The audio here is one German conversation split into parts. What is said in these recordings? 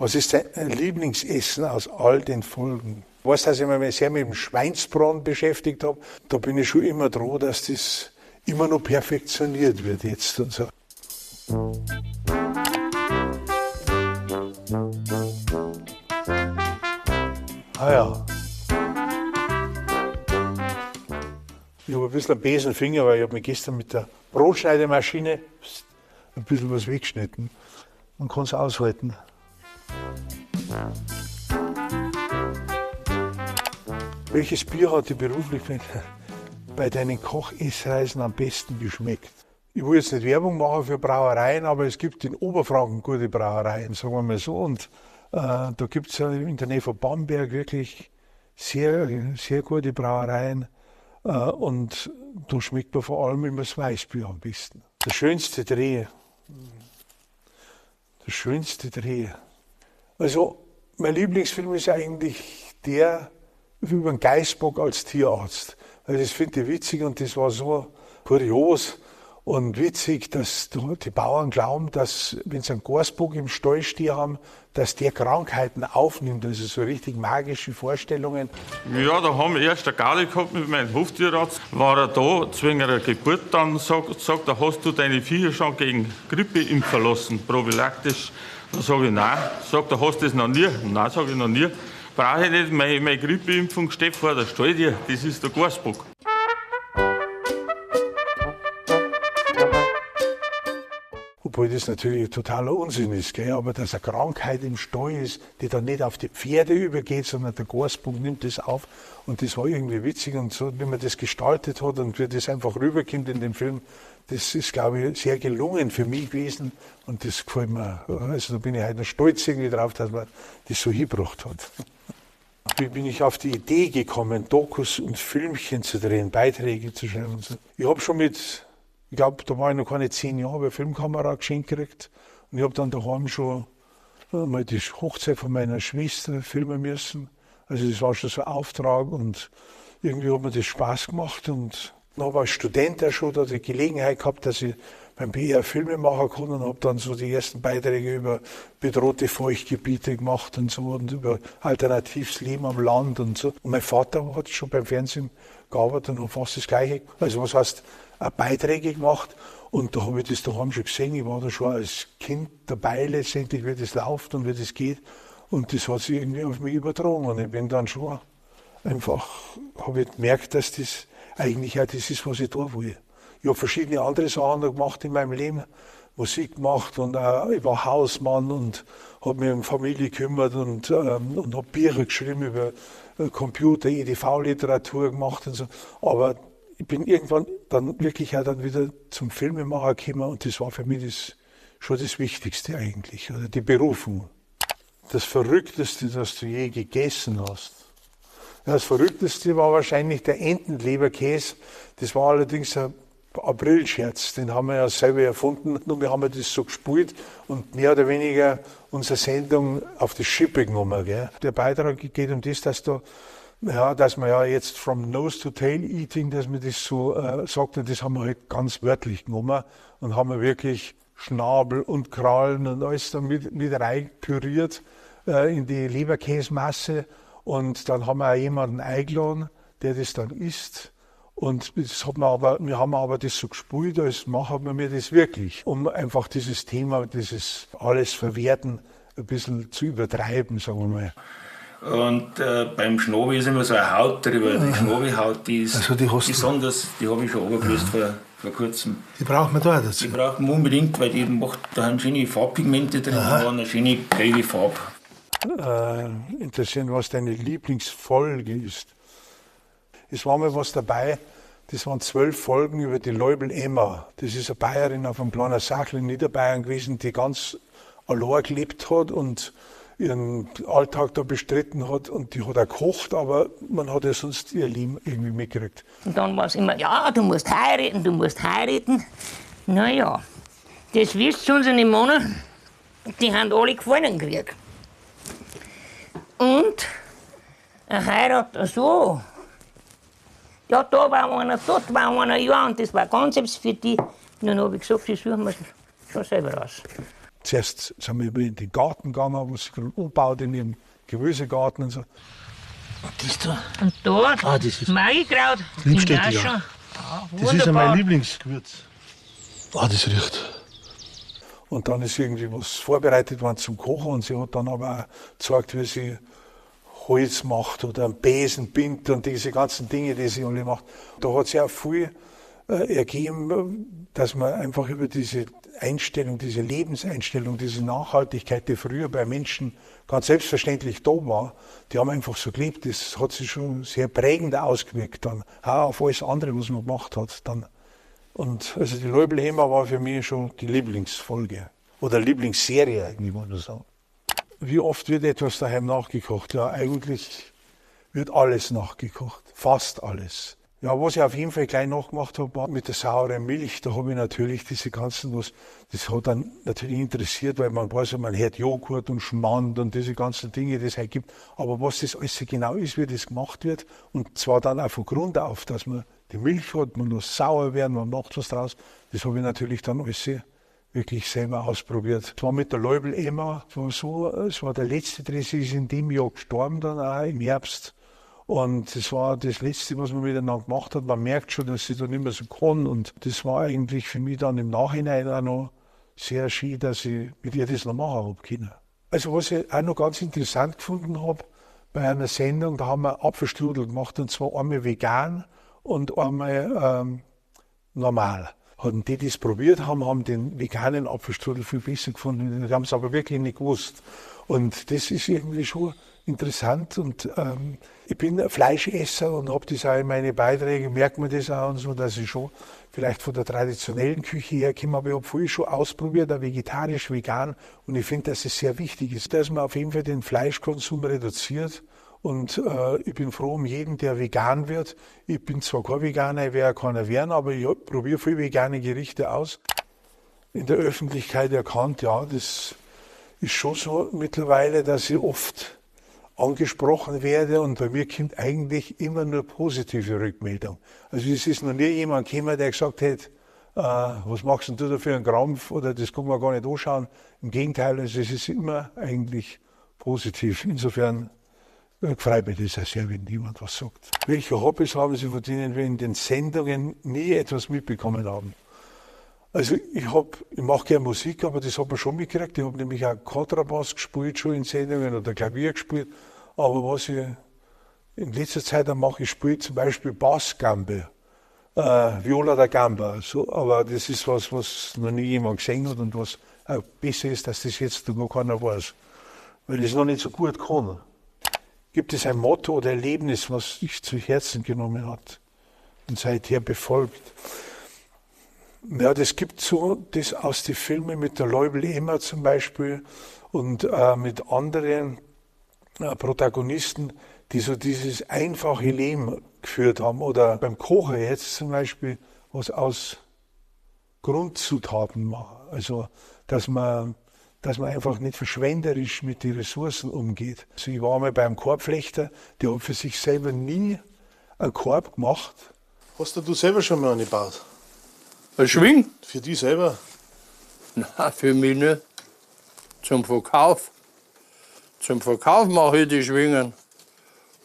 Was ist dein Lieblingsessen aus all den Folgen? Ich weiß, dass ich mich sehr mit dem Schweinsbraten beschäftigt habe. Da bin ich schon immer froh, dass das immer noch perfektioniert wird jetzt und so. Ah ja. Ich habe ein bisschen einen besen Finger, weil ich habe mir gestern mit der Brotschneidemaschine ein bisschen was weggeschnitten. Man kann es aushalten. Welches Bier hat dir beruflich bei deinen Koch-Essreisen am besten geschmeckt? Ich will jetzt nicht Werbung machen für Brauereien, aber es gibt in Oberfranken gute Brauereien, sagen wir mal so. Und da gibt es ja in der Nähe von Bamberg wirklich sehr, sehr gute Brauereien. Und da schmeckt man vor allem immer das Weißbier am besten. Der schönste Dreh. Der schönste Dreh. Also, mein Lieblingsfilm ist eigentlich der über den Geißbock als Tierarzt. Weil das finde ich witzig und das war so kurios und witzig, dass die Bauern glauben, dass, wenn sie einen Geißbock im Stall stehen haben, dass der Krankheiten aufnimmt. Also so richtig magische Vorstellungen. Ja, da haben wir erst eine Gaudi gehabt mit meinem Hoftierarzt. War er da, zwingen einer Geburt dann, sagt, da hast du deine Viecher schon gegen Grippe impfen lassen, prophylaktisch. Da sage ich, nein. Sagt, da hast du das noch nie. Nein, sage ich, noch nie. Brauche ich nicht, meine Grippeimpfung steht vor der Stall dir, das ist der Geißbock. Obwohl das natürlich totaler Unsinn ist, gell? Aber dass eine Krankheit im Stall ist, die dann nicht auf die Pferde übergeht, sondern der Geißbock nimmt das auf. Und das war irgendwie witzig und so, wie man das gestaltet hat und wie das einfach rüberkommt in dem Film, das ist, glaube ich, sehr gelungen für mich gewesen und das gefällt mir. Also da bin ich heute noch stolz irgendwie drauf, dass man das so hingebracht hat. Wie bin ich auf die Idee gekommen, Dokus und Filmchen zu drehen, Beiträge zu schreiben und so. Ich habe schon ich glaube, da war ich noch keine 10 Jahre, eine Filmkamera geschenkt gekriegt. Und ich habe dann daheim schon mal die Hochzeit von meiner Schwester filmen müssen. Also das war schon so ein Auftrag und irgendwie hat mir das Spaß gemacht. Und dann habe ich als Student auch schon da die Gelegenheit gehabt, dass ich beim BR Filme machen kann und habe dann so die ersten Beiträge über bedrohte Feuchtgebiete gemacht und so und über alternatives Leben am Land und so. Und mein Vater hat schon beim Fernsehen gearbeitet und fast das Gleiche. Also was heißt, auch Beiträge gemacht und da habe ich das daheim schon gesehen. Ich war da schon als Kind dabei letztendlich, wie das läuft und wie das geht und das hat sich irgendwie auf mich übertragen und ich bin dann schon einfach, habe ich gemerkt, dass das eigentlich auch das ist, was ich da will. Ich habe verschiedene andere Sachen noch gemacht in meinem Leben, Musik gemacht und ich war Hausmann und habe mich um Familie gekümmert und habe Bücher geschrieben über Computer, EDV-Literatur gemacht und so, aber ich bin irgendwann dann wirklich auch dann wieder zum Filmemacher gekommen und das war für mich schon das Wichtigste eigentlich, oder die Berufung. Das Verrückteste, das du je gegessen hast. Ja, das Verrückteste war wahrscheinlich der Entenleberkäse. Das war allerdings ein Aprilscherz, den haben wir ja selber erfunden. Nur wir haben das so gespielt und mehr oder weniger unsere Sendung auf die Schippe genommen. Gell? Der Beitrag geht um das, dass man ja jetzt from nose to tail eating, dass man das so sagt, und das haben wir halt ganz wörtlich genommen und haben wir wirklich Schnabel und Krallen und alles da mit rein püriert in die Leberkäsemasse und dann haben wir auch jemanden eingeladen, der das dann isst. Und das wir haben aber das so gespielt, als machen wir das wirklich, um einfach dieses Thema, dieses alles Verwerten ein bisschen zu übertreiben, sagen wir mal. Und beim Schnabel ist immer so eine Haut drüber. Die Schnabelhaut, die ist also die besonders, die habe ich schon runtergelöst vor kurzem. Die braucht man da dazu? Die braucht man unbedingt, weil die macht, da haben schöne Farbpigmente drin, da eine schöne gelbe Farbe. Interessieren, was deine Lieblingsfolge ist. Es war mal was dabei, das waren 12 Folgen über die Leubel Emma. Das ist eine Bayerin auf einem kleinen Sachl in Niederbayern gewesen, die ganz allein gelebt hat und ihren Alltag da bestritten hat und die hat auch gekocht, aber man hat ja sonst ihr Leben irgendwie mitgekriegt. Und dann war es immer, ja, du musst heiraten, du musst heiraten. Naja, das wisst ihr unsere Männer, die haben alle Gefallen gekriegt. Und eine Heirat so. Ja, da war einer, dort war einer, ja, und das war ganz selbst für die. Und dann habe ich gesagt, das suchen wir schon selber raus. Zuerst sind wir in den Garten gegangen, wo sie umbaut in ihrem Gemüsegarten und so. Das da? Und da, Das ist Magikraut. Liebstätte, Sind auch ja. schon. Das ist ja mein Lieblingsgewürz. Das riecht. Und dann ist irgendwie was vorbereitet worden zum Kochen und sie hat dann aber auch gezeigt, wie sie Holz macht oder einen Besen bindet und diese ganzen Dinge, die sie alle macht. Da hat sie auch viel ergeben, dass man einfach über diese Einstellung, diese Lebenseinstellung, diese Nachhaltigkeit, die früher bei Menschen ganz selbstverständlich da war, die haben einfach so gelebt. Das hat sich schon sehr prägend ausgewirkt dann, auch auf alles andere, was man gemacht hat dann. Und also die Leubel-Hema war für mich schon die Lieblingsfolge oder Lieblingsserie eigentlich, muss man sagen. Wie oft wird etwas daheim nachgekocht? Ja, eigentlich wird alles nachgekocht, fast alles. Ja, was ich auf jeden Fall gleich nachgemacht habe, war mit der sauren Milch. Da habe ich natürlich diese ganzen, das hat dann natürlich interessiert, weil man weiß ja, man hört Joghurt und Schmand und diese ganzen Dinge, die es halt gibt. Aber was das alles genau ist, wie das gemacht wird, und zwar dann auch von Grund auf, dass man die Milch hat, man muss sauer werden, man macht was draus, das habe ich natürlich dann alles wirklich selber ausprobiert. Es war mit der Leubel-Emma, es war der letzte Dreh, sie ist in dem Jahr gestorben dann auch im Herbst. Und das war das Letzte, was man miteinander gemacht hat. Man merkt schon, dass sie da nicht mehr so kann. Und das war eigentlich für mich dann im Nachhinein auch noch sehr schön, dass ich mit ihr das noch machen habe können. Also was ich auch noch ganz interessant gefunden habe, bei einer Sendung, da haben wir Apfelstrudel gemacht, und zwar einmal vegan und einmal normal. Und die das probiert haben den veganen Apfelstrudel viel besser gefunden. Die haben es aber wirklich nicht gewusst. Und das ist irgendwie schon interessant. Und ich bin ein Fleischesser und habe das auch in meine Beiträge, merkt man das auch und so, dass ich schon vielleicht von der traditionellen Küche herkomme, aber ich habe viel schon ausprobiert, auch vegetarisch, vegan. Und ich finde, dass es sehr wichtig ist, dass man auf jeden Fall den Fleischkonsum reduziert. Und ich bin froh um jeden, der vegan wird. Ich bin zwar kein Veganer, ich werde keiner werden, aber ich probiere viele vegane Gerichte aus. In der Öffentlichkeit erkannt, ja, das ist schon so mittlerweile, dass ich oft angesprochen werde, und bei mir kommt eigentlich immer nur positive Rückmeldung. Also es ist noch nie jemand gekommen, der gesagt hat, was machst denn du da für einen Krampf, oder das kann man gar nicht anschauen. Im Gegenteil, also es ist immer eigentlich positiv. Insofern freut mich das auch sehr, wenn jemand was sagt. Welche Hobbys haben Sie, von denen wir in den Sendungen nie etwas mitbekommen haben? Also ich mache gerne Musik, aber das hat man schon mitgekriegt. Ich habe nämlich auch Kontrabass gespielt, schon in Sendungen, oder Klavier gespielt. Aber was ich in letzter Zeit auch mache, ich spiele zum Beispiel Bassgambe, Viola da Gamba. So, aber das ist was noch nie jemand gesehen hat und was auch besser ist, dass das jetzt noch keiner weiß. Weil ich es noch nicht so gut kann. Gibt es ein Motto oder Erlebnis, was dich zu Herzen genommen hat und seither befolgt? Ja, das gibt so das aus den Filmen mit der Leubel-Emma zum Beispiel und mit anderen Protagonisten, die so dieses einfache Leben geführt haben. Oder beim Kochen jetzt zum Beispiel, was aus Grundzutaten machen. Also, dass man einfach nicht verschwenderisch mit den Ressourcen umgeht. Also ich war einmal beim Korbflechter, der hat für sich selber nie einen Korb gemacht. Hast du selber schon mal angebaut? Ein Schwing? Für dich selber? Nein, für mich nicht. Zum Verkauf. Zum Verkauf mache ich die Schwingen.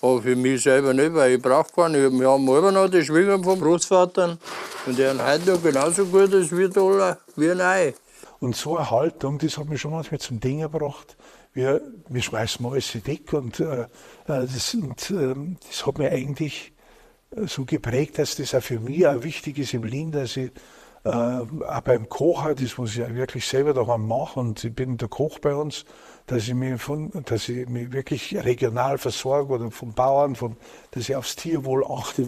Aber für mich selber nicht, weil ich brauche keine. Wir haben immer noch die Schwingen vom Großvater. Und die haben heute noch genauso gut wie neu. Und so eine Haltung, das hat mich schon manchmal zum Ding gebracht. Wir schmeißen alles weg und das hat mich eigentlich so geprägt, dass das auch für mich auch wichtig ist im Leben, dass ich auch beim Kochen, das was ich ja wirklich selber daheim mache, und ich bin der Koch bei uns, dass ich mich wirklich regional versorge oder vom Bauern, dass ich aufs Tierwohl achte.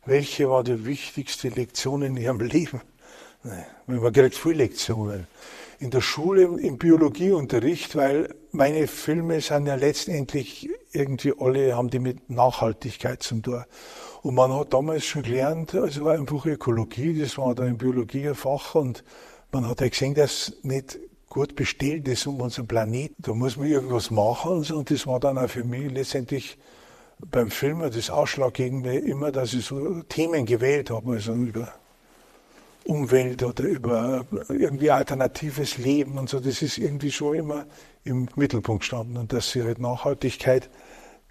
Welche war die wichtigste Lektion in Ihrem Leben? Man kriegt viele Lektionen. In der Schule, im Biologieunterricht, weil meine Filme sind ja letztendlich irgendwie alle, haben die mit Nachhaltigkeit zu tun. Und man hat damals schon gelernt, also war einfach Ökologie, das war da im Biologie ein Fach, und man hat ja gesehen, dass nicht gut bestellt ist um unseren Planeten. Da muss man irgendwas machen und so, und das war dann auch für mich letztendlich beim Film das Ausschlaggebende immer, dass ich so Themen gewählt habe, also über Umwelt oder über irgendwie alternatives Leben und so. Das ist irgendwie schon immer im Mittelpunkt gestanden. Und dass sie halt Nachhaltigkeit,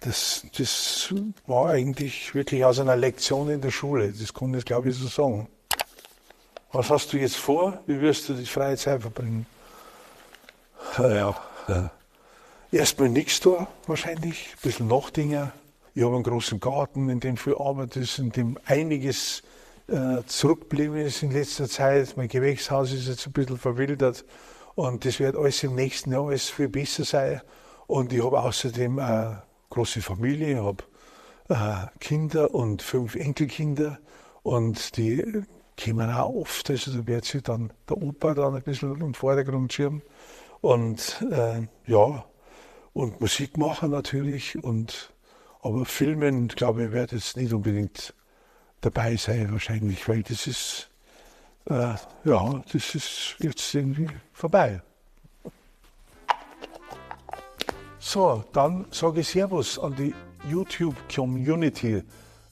das war eigentlich wirklich aus einer Lektion in der Schule. Das kann ich, glaube ich, so sagen. Was hast du jetzt vor? Wie wirst du die freie Zeit verbringen? Ja. Erstmal nichts da, wahrscheinlich. Ein bisschen nachdenken. Ich habe einen großen Garten, in dem viel Arbeit ist, in dem einiges zurückgeblieben ist in letzter Zeit. Mein Gewächshaus ist jetzt ein bisschen verwildert und das wird alles im nächsten Jahr alles viel besser sein. Und ich habe außerdem eine große Familie, ich habe Kinder und 5 Enkelkinder und die kommen auch oft, also da wird sich dann der Opa dann ein bisschen im Vordergrund schirmen und ja, und Musik machen natürlich, aber Filmen, glaube ich, werde jetzt nicht unbedingt dabei sein wahrscheinlich, weil das ist, das ist jetzt irgendwie vorbei. So, dann sage ich Servus an die YouTube-Community.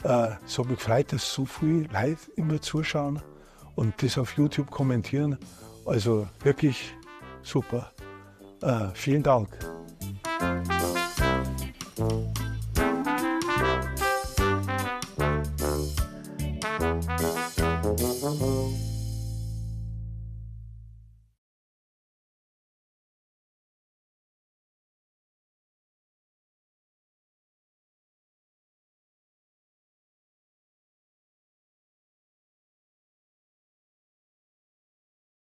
Es hat mich gefreut, dass so viele Leute immer zuschauen und das auf YouTube kommentieren. Also wirklich super. Vielen Dank.